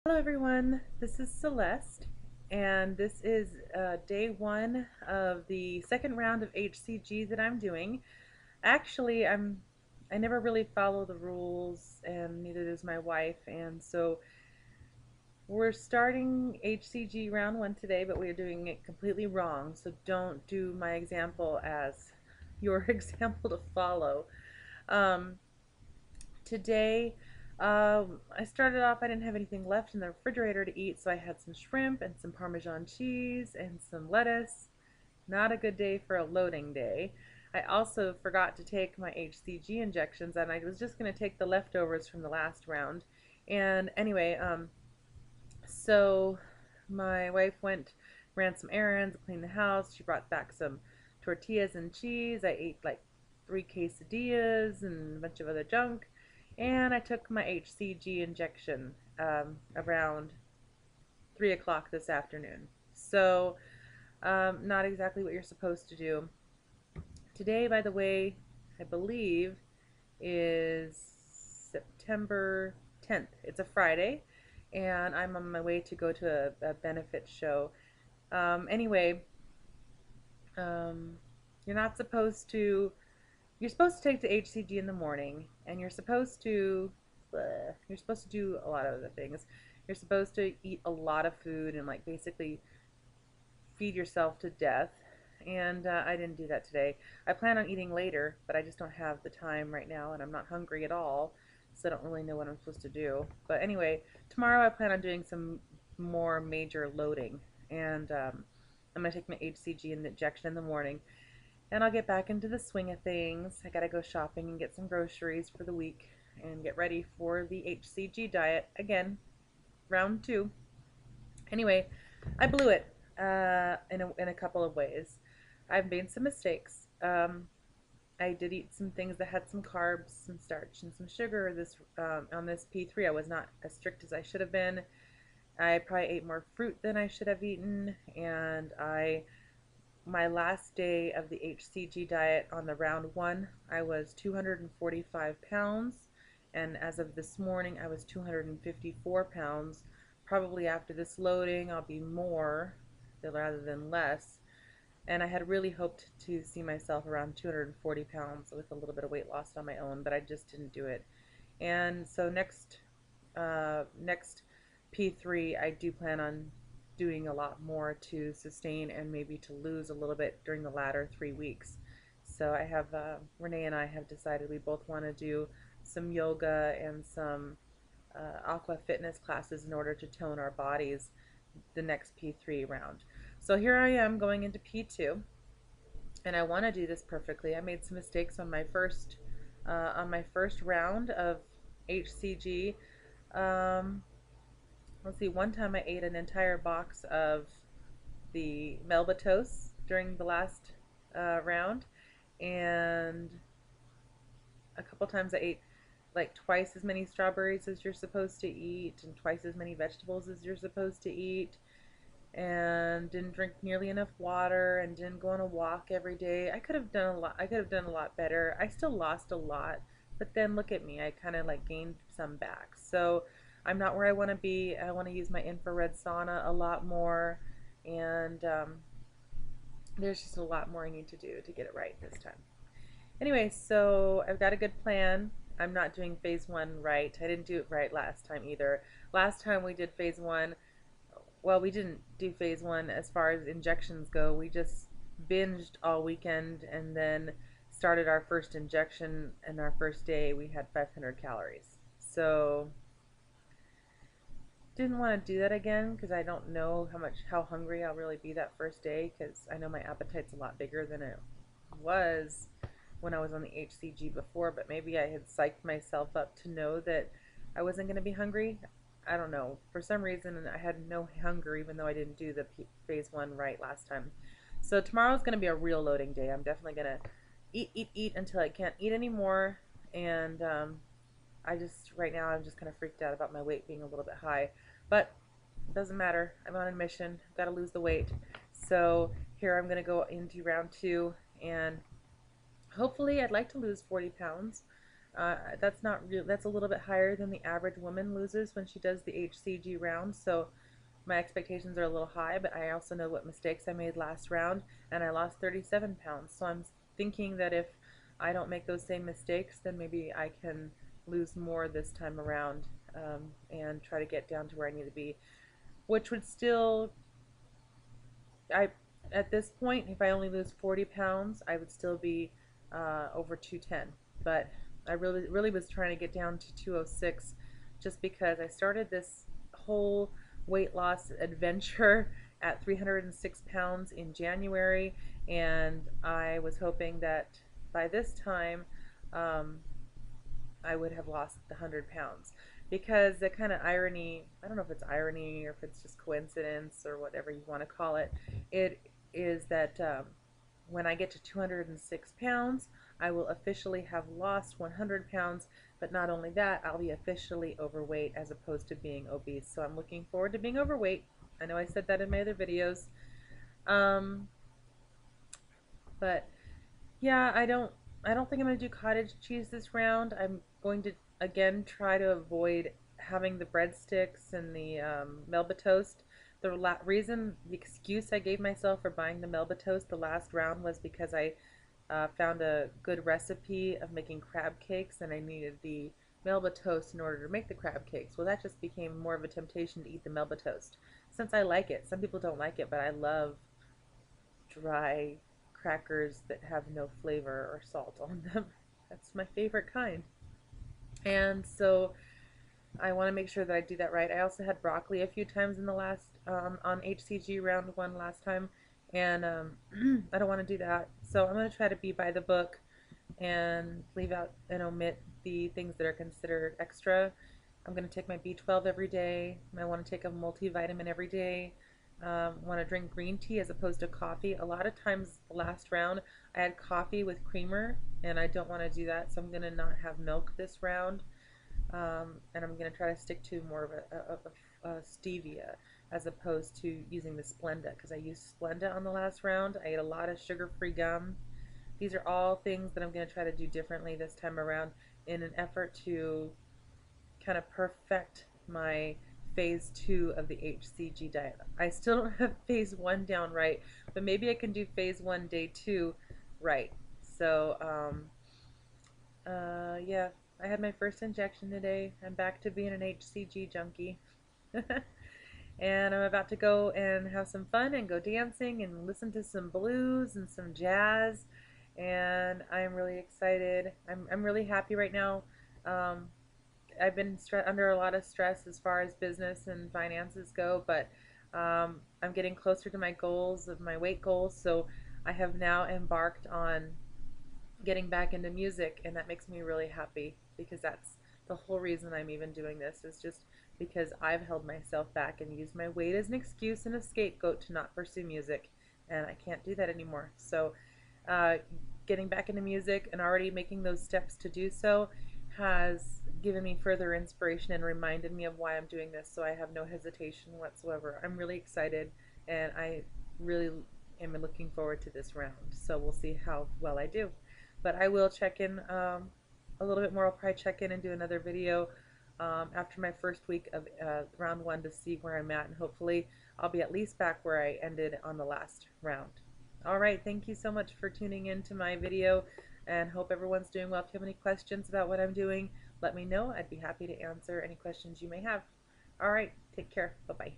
Hello everyone, this is Celeste, and this is day one of the second round of HCG that I'm doing. Actually, I never really follow the rules, and neither does my wife, and so we're starting HCG round one today, but we're doing it completely wrong. So don't do my example as your example to follow. Um, Today, I started off, I didn't have anything left in the refrigerator to eat, so I had some shrimp and some Parmesan cheese and some lettuce. Not a good day for a loading day. I also forgot to take my HCG injections, and I was just going to take the leftovers from the last round. And anyway, so my wife ran some errands, cleaned the house. She brought back some tortillas and cheese. I ate like 3 quesadillas and a bunch of other junk. And I took my HCG injection around 3 o'clock this afternoon. So, not exactly what you're supposed to do. Today, by the way, I believe is September 10th. It's a Friday, and I'm on my way to go to a benefit show. Anyway, um, you're not supposed to. You're supposed to take the HCG in the morning, and you're supposed to do a lot of other things. You're supposed to eat a lot of food and like basically feed yourself to death. And I didn't do that today. I plan on eating later, but I just don't have the time right now, and I'm not hungry at all, so I don't really know what I'm supposed to do. But anyway, tomorrow I plan on doing some more major loading, and I'm gonna take my HCG and the injection in the morning, and I'll get back into the swing of things. I gotta go shopping and get some groceries for the week and get ready for the HCG diet again, round two. Anyway, I blew it in a couple of ways. I've made some mistakes. I did eat some things that had some carbs, some starch, and some sugar. This on this P3, I was not as strict as I should have been. I probably ate more fruit than I should have eaten, and I my last day of the HCG diet on the round one, I was 245 pounds, and as of this morning, I was 254 pounds. Probably after this loading, I'll be more rather than less. And I had really hoped to see myself around 240 pounds with a little bit of weight loss on my own, but I just didn't do it. And so next P3, I do plan on doing a lot more to sustain and maybe to lose a little bit during the latter 3 weeks. So I have Renee and I have decided we both want to do some yoga and some aqua fitness classes in order to tone our bodies the next P3 round. So here I am going into P2, and I want to do this perfectly. I made some mistakes on my first round of HCG. Um, let's see, one time I ate an entire box of the Melba toast during the last round, and a couple times I ate like twice as many strawberries as you're supposed to eat, and twice as many vegetables as you're supposed to eat, and didn't drink nearly enough water, and didn't go on a walk every day. I could have done a lot. I could have done a lot better. I still lost a lot, but then look at me. I kind of like gained some back. So I'm not where I want to be. I want to use my infrared sauna a lot more, and there's just a lot more I need to do to get it right this time. Anyway, so I've got a good plan. I'm not doing phase one right. I didn't do it right last time either. Last time we did phase one, well, we didn't do phase one as far as injections go. We just binged all weekend and then started our first injection, and our first day we had 500 calories. So didn't want to do that again because I don't know how hungry I'll really be that first day, because I know my appetite's a lot bigger than it was when I was on the HCG before, but maybe I had psyched myself up to know that I wasn't going to be hungry. I don't know. For some reason, I had no hunger even though I didn't do the phase one right last time. So tomorrow's going to be a real loading day. I'm definitely going to eat until I can't eat anymore. And right now, I'm just kind of freaked out about my weight being a little bit high. But it doesn't matter. I'm on a mission. I've got to lose the weight. So here I'm going to go into round two, and hopefully I'd like to lose 40 pounds. That's not real. That's a little bit higher than the average woman loses when she does the HCG round. So my expectations are a little high, but I also know what mistakes I made last round, and I lost 37 pounds. So I'm thinking that if I don't make those same mistakes, then maybe I can lose more this time around, and try to get down to where I need to be, which would still, I at this point, if I only lose 40 pounds, I would still be over 210. But I really was trying to get down to 206, just because I started this whole weight loss adventure at 306 pounds in January, and I was hoping that by this time, um, I would have lost the 100 pounds. Because the kind of irony, I don't know if it's irony or if it's just coincidence or whatever you want to call it, it is that when I get to 206 pounds, I will officially have lost 100 pounds, but not only that, I'll be officially overweight as opposed to being obese. So I'm looking forward to being overweight. I know I said that in my other videos. Um, but yeah, I don't think I'm going to do cottage cheese this round. I'm going to again try to avoid having the breadsticks and the Melba toast. The excuse I gave myself for buying the Melba toast the last round was because I found a good recipe of making crab cakes, and I needed the Melba toast in order to make the crab cakes. Well, that just became more of a temptation to eat the Melba toast. Since I like it, some people don't like it, but I love dry crackers that have no flavor or salt on them. That's my favorite kind. And so I want to make sure that I do that right. I also had broccoli a few times in the last on HCG round one last time, and I don't want to do that. So I'm going to try to be by the book and leave out and omit the things that are considered extra. I'm going to take my B12 every day. I want to take a multivitamin every day. Want to drink green tea as opposed to coffee. A lot of times last round I had coffee with creamer, and I don't want to do that, so I'm going to not have milk this round. And I'm going to try to stick to more of a stevia as opposed to using the Splenda, because I used Splenda on the last round. I ate a lot of sugar-free gum. These are all things that I'm going to try to do differently this time around in an effort to kind of perfect my phase 2 of the HCG diet. I still don't have phase 1 down right, but maybe I can do phase 1 day 2 right. So yeah, I had my first injection today. I'm back to being an HCG junkie. And I'm about to go and have some fun and go dancing and listen to some blues and some jazz. And I'm really excited. I'm really happy right now. Um, I've been under a lot of stress as far as business and finances go, but I'm getting closer to my goals, of my weight goals. So I have now embarked on getting back into music, and that makes me really happy, because that's the whole reason I'm even doing this, is just because I've held myself back and used my weight as an excuse and a scapegoat to not pursue music, and I can't do that anymore. So uh, getting back into music and already making those steps to do so has given me further inspiration and reminded me of why I'm doing this, so I have no hesitation whatsoever. I'm really excited, and I really am looking forward to this round, so we'll see how well I do. But I will check in a little bit more. I'll probably check in and do another video after my first week of round 1 to see where I'm at, and hopefully I'll be at least back where I ended on the last round. Alright, thank you so much for tuning in to my video, and hope everyone's doing well. If you have any questions about what I'm doing, let me know. I'd be happy to answer any questions you may have. Alright, take care. Bye-bye.